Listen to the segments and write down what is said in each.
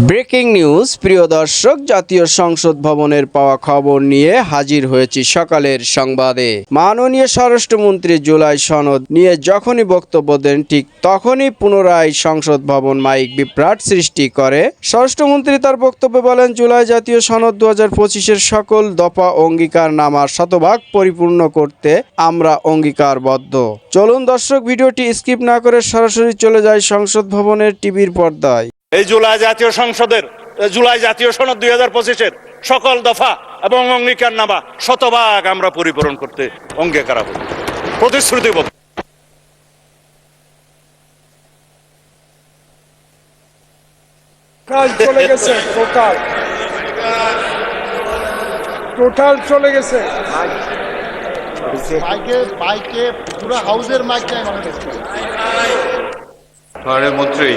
Breaking news. প্রিয় দর্শক, জাতীয় সংসদ ভবনের পাওয়া খবর নিয়ে হাজির হয়েছি সকালের সংবাদে। মাননীয় স্বরাষ্ট্রমন্ত্রী জুলাই সনদ নিয়ে যখনই বক্তব্য দেন, ঠিক তখনই পুনরায় সংসদ ভবন মাইক বিভ্রাট সৃষ্টি করে। স্বরাষ্ট্রমন্ত্রী তার বক্তব্যে বলেন, জুলাই জাতীয় সনদ 2025-এর সকল দফা অঙ্গীকার নামার শতভাগ পরিপূর্ণ করতে আমরা অঙ্গীকারবদ্ধ। চলুন দর্শক, ভিডিওটি স্কিপ না করে সরাসরি চলে যায় সংসদ ভবনের টিভির পর্দায়। এই জুলাই জাতীয় সনদ 2025-এর সকল দফা এবং অঙ্গীকারনামা শতভাগ আমরা পরিপূরণ করতে অঙ্গীকারবদ্ধ, প্রতিশ্রুতিবদ্ধ। চলে গেছে, টোটাল চলে গেছে। মাইকে পুরো হাউসের মাইক নাই মাননীয় মন্ত্রী,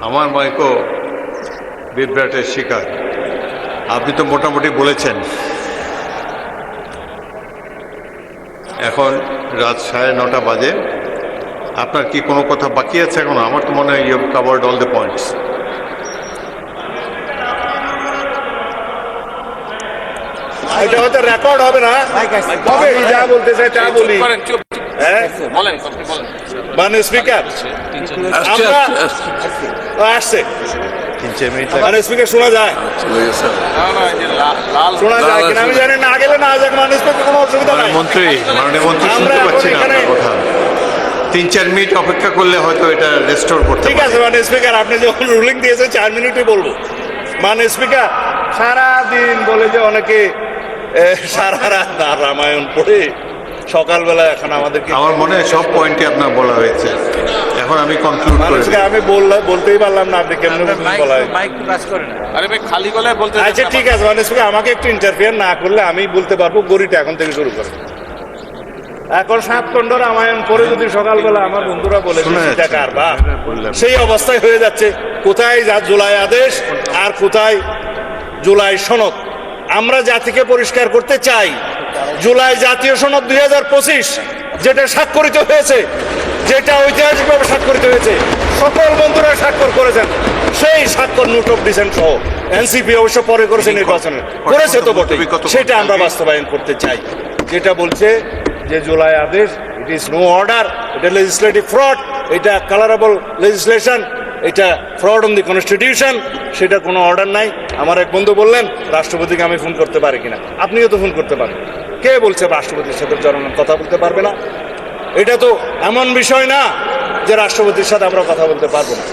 আমার মাইকও বিভ্রাটের শিকার। আপনি তো মোটামুটি বলেছেন। এখন রাত 9:30 বাজে। আপনার কি কোনো কথা বাকি আছে এখন? আমার তো মনে হয় you have covered all the points. এটা হয়তো রেকর্ড হবে না, তবে যা বলতে চাই তা বলি। মাননীয় স্পিকার, আসছে মাননীয় স্পিকার, শোনা যায় কিনা আমি জানি না। গেলে না যাক, মাননীয় স্পিকার, কোনো অসুবিধা নাই। মাননীয় মন্ত্রী শুনতে পাচ্ছি না আপনার কথা। 3-4 মিনিট অপেক্ষা করলে হয়তো এটা রেস্টোর করতে। ঠিক আছে মাননীয় স্পিকার, আপনি যখন রুলিং দিয়েছেন 4 মিনিটই বলবো। মাননীয় স্পিকার, সারাদিন বলে যে অনেকে সারা রাত রামায়ণ পড়ে সকালবেলা এখন আমাদেরকে, আমার মনে হয় সব পয়েন্টই আপনার বলা হয়েছে। এখন আমি কনক্লুড করি। আমি বলতেই পারলাম না, আপনি কেমন বলা খালি গলায় বলতে। আচ্ছা ঠিক আছে মাননীয় স্পিকার, আমাকে একটু ইন্টারফিয়ার না করলে আমি বলতে পারবো। গড়িটা এখন থেকে শুরু করে। এখন 7 খণ্ড রামায়ণ পরে যদি সকালবেলা আমার বন্ধুরা বলে সেই অবস্থায় হয়ে যাচ্ছে। কোথায় জুলাই আদেশ আর কোথায় জুলাই সনদ? আমরা জাতিকে পরিষ্কার করতে চাই, জুলাই জাতীয় সনদ 2025 যেটা স্বাক্ষরিত হয়েছে, যেটা ঐতিহাসিকভাবে স্বাক্ষরিত হয়েছে, সকল বন্ধুরা স্বাক্ষর করেছেন, সেই স্বাক্ষর নোট অফ ডিসেন্ট সহ এনসিপি অবশ্য পরে করেছে, নির্বাচনে করেছে তো বটে, সেটা আমরা বাস্তবায়ন করতে চাই। যেটা বলছে যে জুলাই আদেশ ইট ইজ নো অর্ডার, এটা লেজিসলেটিভ ফ্রড, এটা কালারেবল লেজিসলেশন, এটা ফ্রড অন দি কনস্টিটিউশন, সেটা কোনো অর্ডার নাই। আমার এক বন্ধু বললেন, রাষ্ট্রপতিকে আমি ফোন করতে পারি কিনা? আপনিও তো ফোন করতে পারেন। কে বলছে রাষ্ট্রপতির সাথে জনগণ কথা বলতে পারবে না? এটা তো এমন বিষয় না যে রাষ্ট্রপতির সাথে আমরা কথা বলতে পারবো না।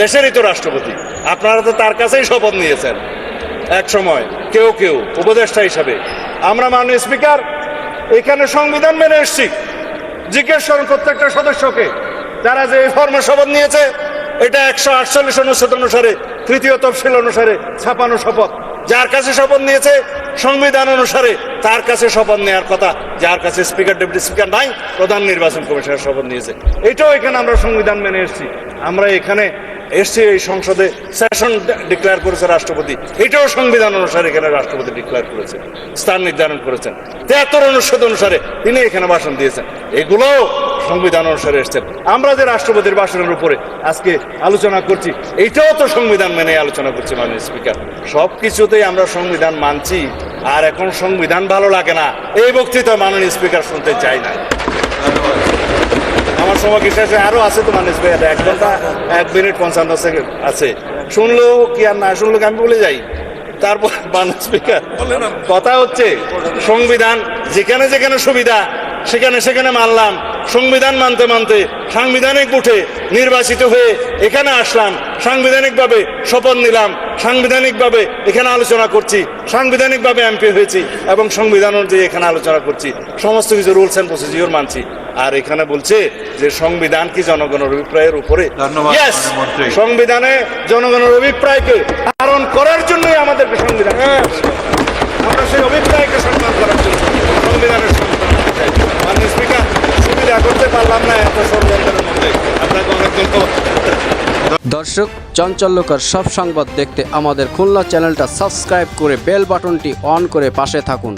দেশেরই তো রাষ্ট্রপতি, আপনারা তো তার কাছেই শপথ নিয়েছেন এক সময়, কেউ কেউ উপদেষ্টা হিসাবে। আমরা মাননীয় স্পিকার এখানে সংবিধান মেনে এসছি। জিজ্ঞেস করেন প্রত্যেকটা সদস্যকে, যারা যে ফর্মে শপথ নিয়েছে, এটা 148 অনুচ্ছেদ অনুসারে, 3য় তফসিল অনুসারে ছাপানো শপথ। যার কাছে শপথ নিয়েছে সংবিধান অনুসারে, তার কাছে শপথ নেওয়ার কথা। যার কাছে স্পিকার, ডেপুটি স্পিকার নাই, প্রধান নির্বাচন কমিশনের শপথ নিয়েছে। এটাও এখানে আমরা সংবিধান মেনে এসেছি। আমরা এখানে এসছি, এই সংসদে সেশন ডিক্লেয়ার করেছে রাষ্ট্রপতি, এটাও সংবিধান অনুসারে এখানে রাষ্ট্রপতি ডিক্লেয়ার করেছে, স্থান নির্ধারণ করেছেন। 73 অনুচ্ছেদ অনুসারে তিনি এখানে ভাষণ দিয়েছেন, এগুলো সংবিধান অনুসারে এসছেন। আমরা যে রাষ্ট্রপতির ভাষণের উপরে আজকে আলোচনা করছি, এইটাও তো সংবিধান মেনে আলোচনা করছি। মাননীয় স্পিকার, সব কিছুতেই আমরা সংবিধান মানছি, আর এখন সংবিধান ভালো লাগে না এই বক্তৃতা মাননীয় স্পিকার শুনতে চাই না। আমার সময় কি শেষে আরো আছে তো মাননীয় স্পিকার, 1 ঘন্টা 1 মিনিট 55 সেকেন্ড আছে। শুনলেও কি আর না শুনলেও আমি বলে যাই। তারপর মাননীয় স্পিকার, কথা হচ্ছে সংবিধান যেখানে যেখানে সুবিধা সেখানে সেখানে মানলাম। সংবিধান মানতে মানতে সাংবিধানিক উঠে নির্বাচিত হয়ে এখানে আসলাম, সাংবিধানিকভাবে শপথ নিলাম, সাংবিধানিকভাবে এখানে আলোচনা করছি, সাংবিধানিকভাবে এমপি হয়েছি এবং সংবিধান অনুযায়ী এখানে আলোচনা করছি, সমস্ত কিছু রুলস অ্যান্ড প্রসিডিওর মানছি। আর এখানে বলছে যে সংবিধান কি জনগণের অভিপ্রায়ের উপরে? সংবিধানে জনগণের অভিপ্রায়কে ধারণ করার জন্যই আমাদেরকে সংবিধান, আমরা সেই অভিপ্রায়কে সম্মান করার জন্য সংবিধানের মাননীয় স্পিকার সুবিধা করতে পারলাম না এত ষড়যন্ত্রের মধ্যে। আপনাকে অনেক ধন্যবাদ। দর্শক, চাঞ্চল্যকর সব সংবাদ দেখতে আমাদের খুলনা চ্যানেলটা সাবস্ক্রাইব করে বেল বাটনটি অন করে পাশে থাকুন।